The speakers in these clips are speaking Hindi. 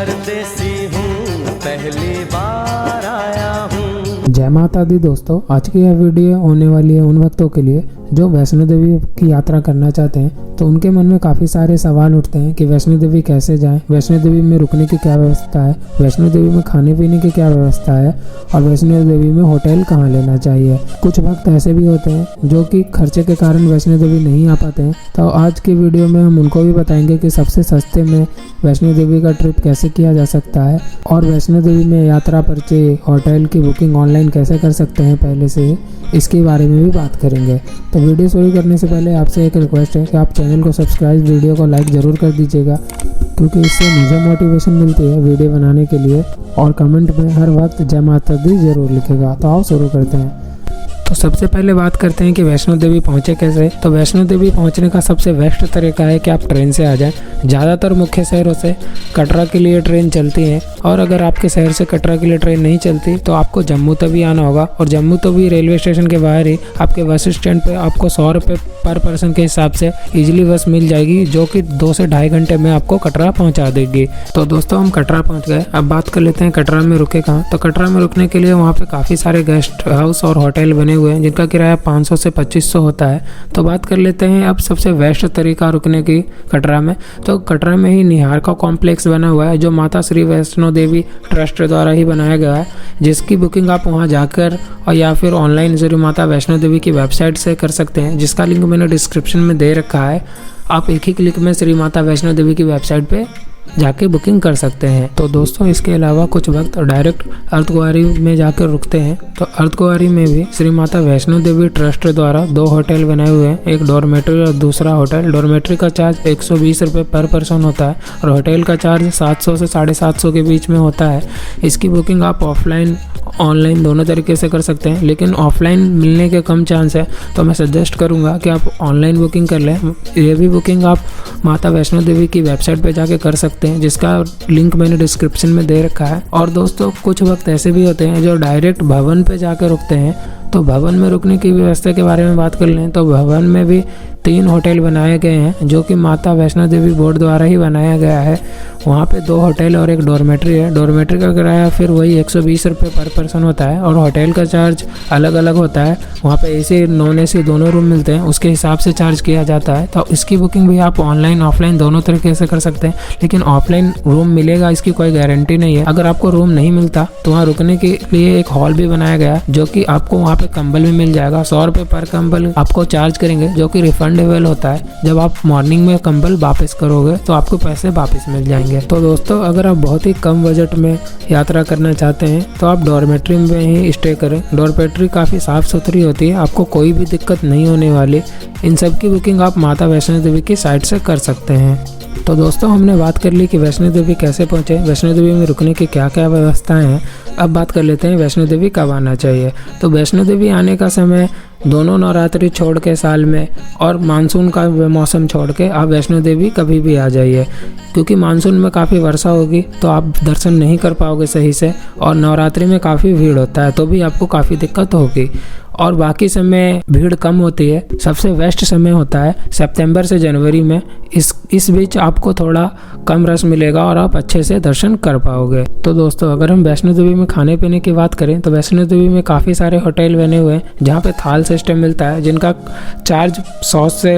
परदेसी हूँ, पहली बार आया हूँ। जय माता दी दोस्तों, आज की यह वीडियो होने वाली है उन भक्तों के लिए जो वैष्णो देवी की यात्रा करना चाहते हैं। तो उनके मन में काफ़ी सारे सवाल उठते हैं कि वैष्णो देवी कैसे जाएं, वैष्णो देवी में रुकने की क्या व्यवस्था है, वैष्णो देवी में खाने पीने की क्या व्यवस्था है और वैष्णो देवी में होटल कहाँ लेना चाहिए। कुछ भक्त ऐसे भी होते हैं जो कि खर्चे के कारण वैष्णो देवी नहीं आ पाते हैं। तो आज की वीडियो में हम उनको भी बताएंगे कि सबसे सस्ते में वैष्णो देवी का ट्रिप कैसे किया जा सकता है और वैष्णो देवी में यात्रा पर्चे, होटल की बुकिंग ऑनलाइन कैसे कर सकते हैं पहले से, इसके बारे में भी बात करेंगे। तो वीडियो शुरू करने से पहले आपसे एक रिक्वेस्ट है कि आप चैनल को सब्सक्राइब, वीडियो को लाइक ज़रूर कर दीजिएगा, क्योंकि इससे मुझे मोटिवेशन मिलती है वीडियो बनाने के लिए। और कमेंट में हर वक्त जय माता दी जरूर लिखेगा। तो आओ शुरू करते हैं। तो सबसे पहले बात करते हैं कि वैष्णो देवी पहुँचे कैसे। तो वैष्णो देवी पहुँचने का सबसे बेस्ट तरीका है कि आप ट्रेन से आ जाएं। ज़्यादातर मुख्य शहरों से कटरा के लिए ट्रेन चलती है, और अगर आपके शहर से कटरा के लिए ट्रेन नहीं चलती तो आपको जम्मू तवी आना होगा। और जम्मू तवी रेलवे स्टेशन के बाहर ही आपके बस स्टैंड पे आपको 100 रुपये पर पर्सन के हिसाब से इजीली बस मिल जाएगी, जो कि 2 से ढाई घंटे में आपको कटरा पहुँचा देगी। तो दोस्तों, हम कटरा पहुँच गए। अब बात कर लेते हैं कटरा में रुके कहाँ। तो कटरा में रुकने के लिए वहाँ पे काफ़ी सारे गेस्ट हाउस और होटल बने हुए हैं जिनका किराया 500 से 2500 होता है। तो बात कर लेते हैं अब सबसे बेस्ट तरीका रुकने की कटरा में। तो कटरा में ही निहार का कॉम्प्लेक्स बना हुआ है जो माता श्री वैष्णो देवी ट्रस्ट द्वारा ही बनाया गया है, जिसकी बुकिंग आप वहां जाकर और या फिर ऑनलाइन श्री माता वैष्णो देवी की वेबसाइट से कर सकते हैं, जिसका लिंक मैंने डिस्क्रिप्शन में दे रखा है। आप एक ही क्लिक में श्री माता वैष्णो देवी की वेबसाइट पे जाके बुकिंग कर सकते हैं। तो दोस्तों, इसके अलावा कुछ वक्त डायरेक्ट अर्धकुंवारी में जाकर रुकते हैं। तो अर्धकुंवारी में भी श्री माता वैष्णो देवी ट्रस्ट द्वारा 2 होटल बनाए हुए हैं, एक डॉर्मेट्री और दूसरा होटल। डॉर्मेट्री का चार्ज 120 रुपये पर पर्सन होता है और होटल का चार्ज 700 से 750 के बीच में होता है। इसकी बुकिंग आप ऑफलाइन ऑनलाइन दोनों तरीके से कर सकते हैं, लेकिन ऑफलाइन मिलने के कम चांस है, तो मैं सजेस्ट करूंगा कि आप ऑनलाइन बुकिंग कर लें। ये भी बुकिंग आप माता वैष्णो देवी की वेबसाइट पे जाके कर सकते हैं, जिसका लिंक मैंने डिस्क्रिप्शन में दे रखा है। और दोस्तों, कुछ वक्त ऐसे भी होते हैं जो डायरेक्ट भवन पे जाके रुकते हैं। तो भवन में रुकने की व्यवस्था के बारे में बात कर लें तो भवन में भी 3 होटल बनाए गए हैं जो कि माता वैष्णो देवी बोर्ड द्वारा ही बनाया गया है। वहाँ पे 2 होटल और एक डॉर्मेट्री है। डॉर्मेट्री का किराया फिर वही 120 रुपये पर पर्सन होता है और होटल का चार्ज अलग अलग होता है। वहाँ पे एसी नॉन एसी दोनों रूम मिलते हैं, उसके हिसाब से चार्ज किया जाता है। तो इसकी बुकिंग भी आप ऑनलाइन ऑफलाइन दोनों तरीके से कर सकते हैं, लेकिन ऑफलाइन रूम मिलेगा इसकी कोई गारंटी नहीं है। अगर आपको रूम नहीं मिलता तो वहाँ रुकने के लिए एक हॉल भी बनाया गया है, जो कि आपको वहाँ पे कंबल भी मिल जाएगा। 100 रुपये पर कंबल आपको चार्ज करेंगे, जो कि रिफंडेबल होता है। जब आप मॉर्निंग में कंबल वापस करोगे तो आपको पैसे वापस मिल जाएंगे। तो दोस्तों, अगर आप बहुत ही कम बजट में यात्रा करना चाहते हैं तो आप डॉर्मेट्री में ही स्टे करें। डॉर्मेट्री काफ़ी साफ़ सुथरी होती है, आपको कोई भी दिक्कत नहीं होने वाली। इन सब की बुकिंग आप माता वैष्णो देवी की साइट से कर सकते हैं। तो दोस्तों, हमने बात कर ली कि वैष्णो देवी कैसे पहुँचे, वैष्णो देवी में रुकने की क्या क्या व्यवस्थाएं हैं। अब बात कर लेते हैं वैष्णो देवी कब आना चाहिए। तो वैष्णो देवी आने का समय दोनों नवरात्रि छोड़ के साल में और मानसून का मौसम छोड़ के आप वैष्णो देवी कभी भी आ जाइए, क्योंकि मानसून में काफ़ी वर्षा होगी तो आप दर्शन नहीं कर पाओगे सही से, और नवरात्रि में काफ़ी भीड़ होता है तो भी आपको काफ़ी दिक्कत होगी। और बाकी समय भीड़ कम होती है। सबसे बेस्ट समय होता है सितंबर से जनवरी में। इस बीच आपको थोड़ा कम रश मिलेगा और आप अच्छे से दर्शन कर पाओगे। तो दोस्तों, अगर हम वैष्णो देवी में खाने पीने की बात करें तो वैष्णो देवी में काफ़ी सारे होटल बने हुए हैं जहाँ पे थाल सिस्टम मिलता है, जिनका चार्ज 100 से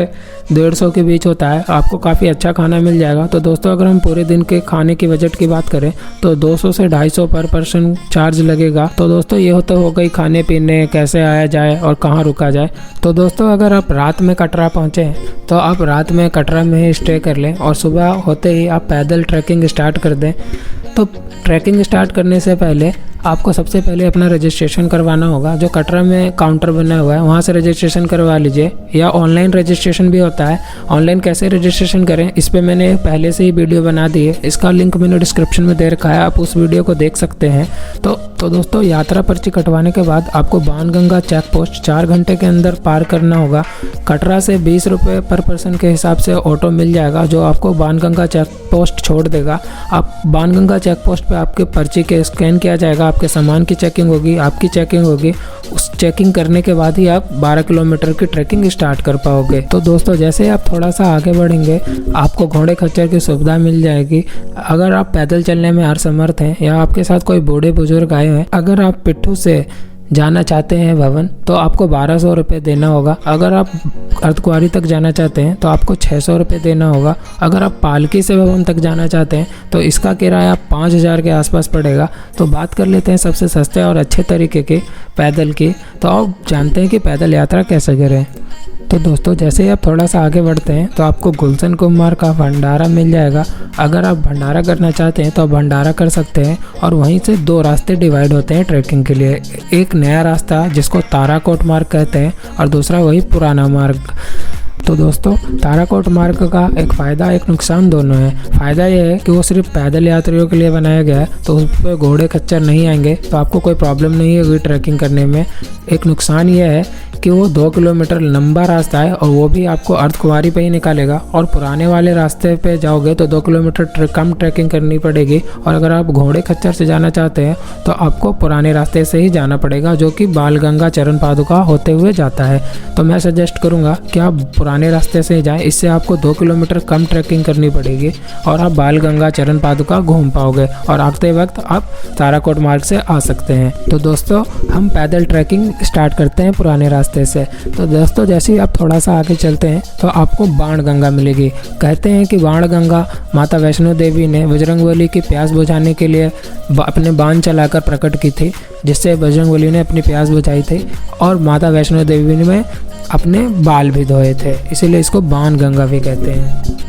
150 के बीच होता है। आपको काफ़ी अच्छा खाना मिल जाएगा। तो दोस्तों, अगर हम पूरे दिन के खाने की बजट की बात करें तो 200 से 250 पर पर्सन चार्ज लगेगा। तो दोस्तों, ये तो हो गई खाने पीने, कैसे आया जाए और कहाँ रुका जाए। तो दोस्तों, अगर आप रात में कटरा पहुँचे तो आप रात में कटरा में ही स्टे कर लें और सुबह होते ही आप पैदल ट्रैकिंग स्टार्ट कर दें। तो ट्रैकिंग स्टार्ट करने से पहले आपको सबसे पहले अपना रजिस्ट्रेशन करवाना होगा। जो कटरा में काउंटर बना हुआ है वहाँ से रजिस्ट्रेशन करवा लीजिए, या ऑनलाइन रजिस्ट्रेशन भी होता है। ऑनलाइन कैसे रजिस्ट्रेशन करें इस पर मैंने पहले से ही वीडियो बना दी है, इसका लिंक मैंने डिस्क्रिप्शन में दे रखा है, आप उस वीडियो को देख सकते हैं। तो तो दोस्तों यात्रा पर्ची कटवाने के बाद आपको बाणगंगा चेक पोस्ट 4 घंटे के अंदर पार करना होगा। कटरा से 20 रुपये पर पर्सन के हिसाब से ऑटो मिल जाएगा जो आपको बाणगंगा चेक पोस्ट छोड़ देगा। आप बाणगंगा चेक पोस्ट पे आपके पर्ची के स्कैन किया जाएगा, आपके सामान की चेकिंग होगी, आपकी चेकिंग होगी। उस चेकिंग करने के बाद ही आप 12 किलोमीटर की ट्रैकिंग स्टार्ट कर पाओगे। तो दोस्तों जैसे आप थोड़ा सा आगे बढ़ेंगे आपको घोड़े खच्चर की सुविधा मिल जाएगी। अगर आप पैदल चलने में असमर्थ हैं या आपके साथ कोई बूढ़े बुजुर्ग आए हैं, अगर आप पिट्ठू से जाना चाहते हैं भवन तो आपको 1200 रुपये देना होगा। अगर आप अर्धकुंवारी तक जाना चाहते हैं तो आपको 600 रुपये देना होगा। अगर आप पालकी से भवन तक जाना चाहते हैं तो इसका किराया 5000 के आसपास पड़ेगा। तो बात कर लेते हैं सबसे सस्ते और अच्छे तरीके के पैदल की। तो आप जानते हैं कि पैदल यात्रा कैसे करें। तो दोस्तों जैसे ही आप थोड़ा सा आगे बढ़ते हैं तो आपको गुलशन कुमार का भंडारा मिल जाएगा। अगर आप भंडारा करना चाहते हैं तो आप भंडारा कर सकते हैं। और वहीं से 2 रास्ते डिवाइड होते हैं ट्रैकिंग के लिए। एक नया रास्ता जिसको ताराकोट मार्ग कहते हैं और दूसरा वही पुराना मार्ग। तो दोस्तों ताराकोट मार्ग का एक फ़ायदा एक नुकसान दोनों है। फ़ायदा ये है कि वो सिर्फ पैदल यात्रियों के लिए बनाया गया है, तो उस पर घोड़े खच्चर नहीं आएंगे, तो आपको कोई प्रॉब्लम नहीं होगी ट्रैकिंग करने में। एक नुकसान ये है कि वो 2 किलोमीटर लंबा रास्ता है और वो भी आपको अर्धकुंवारी पे ही निकालेगा। और पुराने वाले रास्ते पे जाओगे तो 2 किलोमीटर कम ट्रैकिंग करनी पड़ेगी। और अगर आप घोड़े खच्चर से जाना चाहते हैं तो आपको पुराने रास्ते से ही जाना पड़ेगा जो कि बालगंगा चरण पादुका होते हुए जाता है। तो मैं सजेस्ट करूँगा कि आप पुराने रास्ते से जाएं, इससे आपको 2 किलोमीटर कम ट्रैकिंग करनी पड़ेगी और आप बालगंगा चरण पादुका घूम पाओगे और आते वक्त आप ताराकोट मार्ग से आ सकते हैं। तो दोस्तों हम पैदल ट्रैकिंग स्टार्ट करते हैं पुराने रास्ते से। तो दोस्तों जैसे ही आप थोड़ा सा आगे चलते हैं तो आपको बाणगंगा मिलेगी। कहते हैं कि बाणगंगा माता वैष्णो देवी ने बजरंगबली की प्यास बुझाने के लिए अपने बाण चलाकर प्रकट की थी, जिससे बजरंगबली ने अपनी प्यास बुझाई थी। और माता वैष्णो देवी ने अपने बाल भी धोए थे, इसीलिए इसको बाणगंगा भी कहते हैं।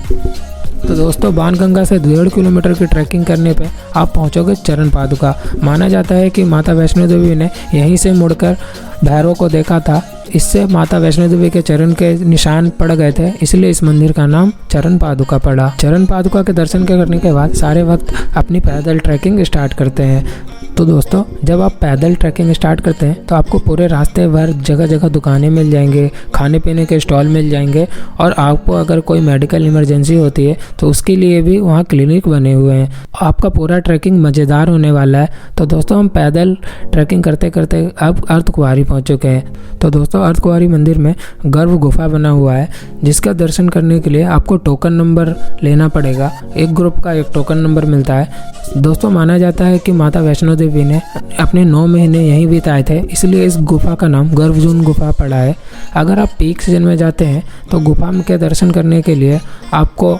तो दोस्तों बाणगंगा से 1.5 किलोमीटर की ट्रैकिंग करने पे आप पहुंचोगे चरण पादुका। माना जाता है कि माता वैष्णो देवी ने यहीं से मुड़कर भैरव को देखा था, इससे माता वैष्णो देवी के चरण के निशान पड़ गए थे, इसलिए इस मंदिर का नाम चरण पादुका पड़ा। चरण पादुका के दर्शन करने के बाद सारे वक्त अपनी पैदल ट्रैकिंग स्टार्ट करते हैं। तो दोस्तों जब आप पैदल ट्रैकिंग स्टार्ट करते हैं तो आपको पूरे रास्ते भर जगह जगह दुकानें मिल जाएंगे, खाने पीने के स्टॉल मिल जाएंगे और आपको अगर कोई मेडिकल इमरजेंसी होती है तो उसके लिए भी वहाँ क्लिनिक बने हुए हैं। आपका पूरा ट्रैकिंग मज़ेदार होने वाला है। तो दोस्तों हम पैदल ट्रैकिंग करते करते अब अर्धकुंवारी पहुँच चुके हैं। तो दोस्तों अर्धकुंवारी मंदिर में गर्भ गुफा बना हुआ है, जिसका दर्शन करने के लिए आपको टोकन नंबर लेना पड़ेगा। एक ग्रुप का एक टोकन नंबर मिलता है। दोस्तों माना जाता है कि माता वैष्णो देवी ने अपने 9 महीने यहीं बिताए थे, इसलिए इस गुफा का नाम गर्भजून गुफा पड़ा है। अगर आप पीक सीजन में जाते हैं तो गुफा के दर्शन करने के लिए आपको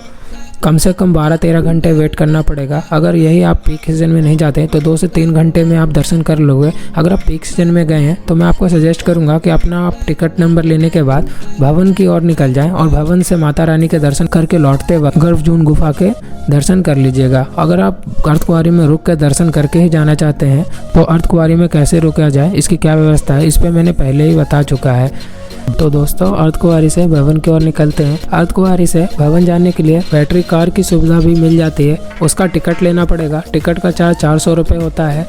कम से कम 12-13 घंटे वेट करना पड़ेगा। अगर यही आप पीक सीजन में नहीं जाते तो 2 से 3 घंटे में आप दर्शन कर लोगे। अगर आप पीक सीजन में गए हैं तो मैं आपको सजेस्ट करूंगा कि अपना आप टिकट नंबर लेने के बाद भवन की ओर निकल जाएं और भवन से माता रानी के दर्शन करके लौटते वक्त गर्भजून गुफा के दर्शन कर लीजिएगा। अगर आप अर्धकुंवारी में रुक कर दर्शन करके ही जाना चाहते हैं तो अर्धकुंवारी में कैसे रुका जाए, इसकी क्या व्यवस्था है, इस पर मैंने पहले ही बता चुका है। तो दोस्तों अर्धकुंवारी से भवन की ओर निकलते हैं। अर्धकुंवारी से भवन जाने के लिए बैटरी कार की सुविधा भी मिल जाती है, उसका टिकट लेना पड़ेगा। टिकट का चार्ज 400 रुपये होता है।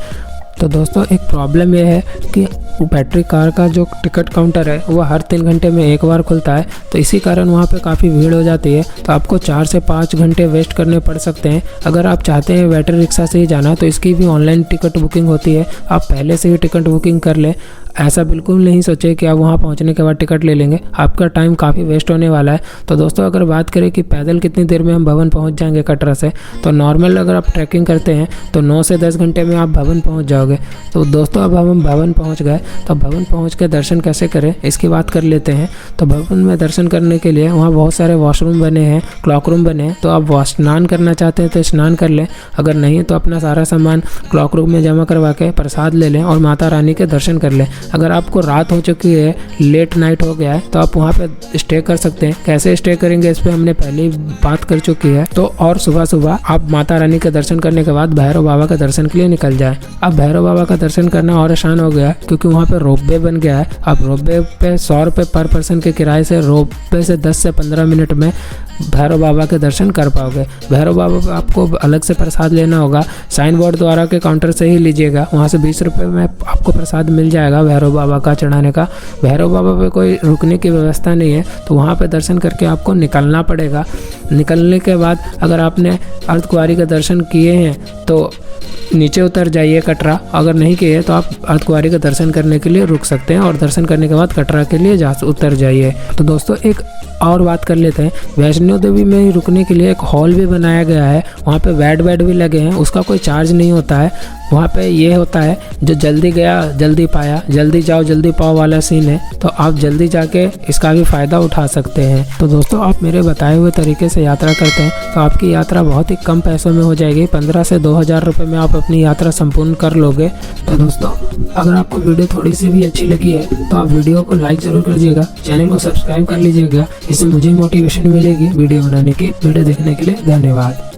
तो दोस्तों एक प्रॉब्लम यह है कि बैटरी कार का जो टिकट काउंटर है वो हर 3 घंटे में एक बार खुलता है, तो इसी कारण वहाँ पे काफ़ी भीड़ हो जाती है। तो आपको 4 से 5 घंटे वेस्ट करने पड़ सकते हैं। अगर आप चाहते हैं बैटरी रिक्शा से ही जाना तो इसकी भी ऑनलाइन टिकट बुकिंग होती है, आप पहले से ही टिकट बुकिंग कर लें। ऐसा बिल्कुल नहीं सोचे कि आप वहाँ पहुँचने के बाद टिकट ले लेंगे, आपका टाइम काफ़ी वेस्ट होने वाला है। तो दोस्तों अगर बात करें कि पैदल कितनी देर में हम भवन पहुँच जाएंगे कटरा से, तो नॉर्मल अगर आप ट्रैकिंग करते हैं तो 9 से 10 घंटे में आप भवन पहुँच जाओगे। तो दोस्तों अब हम भवन पहुँच गए, तो भवन पहुँच के दर्शन कैसे करें इसकी बात कर लेते हैं। तो भवन में दर्शन करने के लिए वहाँ बहुत सारे वॉशरूम बने हैं, क्लॉक रूम बने हैं। तो आप स्नान करना चाहते हैं तो स्नान कर लें, अगर नहीं तो अपना सारा सामान क्लॉक रूम में जमा करवा के प्रसाद ले लें और माता रानी के दर्शन कर लें। अगर आपको रात हो चुकी है, लेट नाइट हो गया है, तो आप वहाँ पे स्टे कर सकते हैं। कैसे स्टे करेंगे इस पे हमने पहले ही बात कर चुकी है। तो और सुबह सुबह आप माता रानी के दर्शन करने के बाद भैरव बाबा के दर्शन के लिए निकल जाए। अब भैरव बाबा का दर्शन करना और आसान हो गया है, क्योंकि वहाँ पे रोपवे बन गया है। आप रोपवे पे 100 रुपये पर पर्सन के किराए से रोपवे से 10 से 15 मिनट में भैरव बाबा के दर्शन कर पाओगे। भैरव बाबा पे आपको अलग से प्रसाद लेना होगा, साइन बोर्ड द्वारा के काउंटर से ही लीजिएगा। वहाँ से 20 रुपये में आपको प्रसाद मिल जाएगा भैरव बाबा का चढ़ाने का। भैरव बाबा पे कोई रुकने की व्यवस्था नहीं है, तो वहाँ पे दर्शन करके आपको निकलना पड़ेगा। निकलने के बाद अगर आपने अर्धकुंवारी के दर्शन किए हैं तो नीचे उतर जाइए कटरा, अगर नहीं किए तो आप अर्धकुंवारी का दर्शन करने के लिए रुक सकते हैं और दर्शन करने के बाद कटरा के लिए उतर जाइए। तो दोस्तों एक और बात कर लेते हैं, वैष्णो देवी में ही रुकने के लिए एक हॉल भी बनाया गया है। वहाँ पे बेड भी लगे हैं, उसका कोई चार्ज नहीं होता है। वहाँ पे ये होता है जो जल्दी गया जल्दी पाया, जल्दी जाओ जल्दी पाओ वाला सीन है, तो आप जल्दी जाके इसका भी फ़ायदा उठा सकते हैं। तो दोस्तों आप मेरे बताए हुए तरीके से यात्रा करते हैं तो आपकी यात्रा बहुत ही कम पैसों में हो जाएगी। 15 से 2000 रुपये में आप अपनी यात्रा संपूर्ण कर लोगे। तो दोस्तों अगर आपको वीडियो थोड़ी सी भी अच्छी लगी है तो आप वीडियो को लाइक ज़रूर कर दीजिएगा, चैनल को सब्सक्राइब कर लीजिएगा। इससे मुझे मोटिवेशन मिलेगी वीडियो बनाने की। वीडियो देखने के लिए धन्यवाद।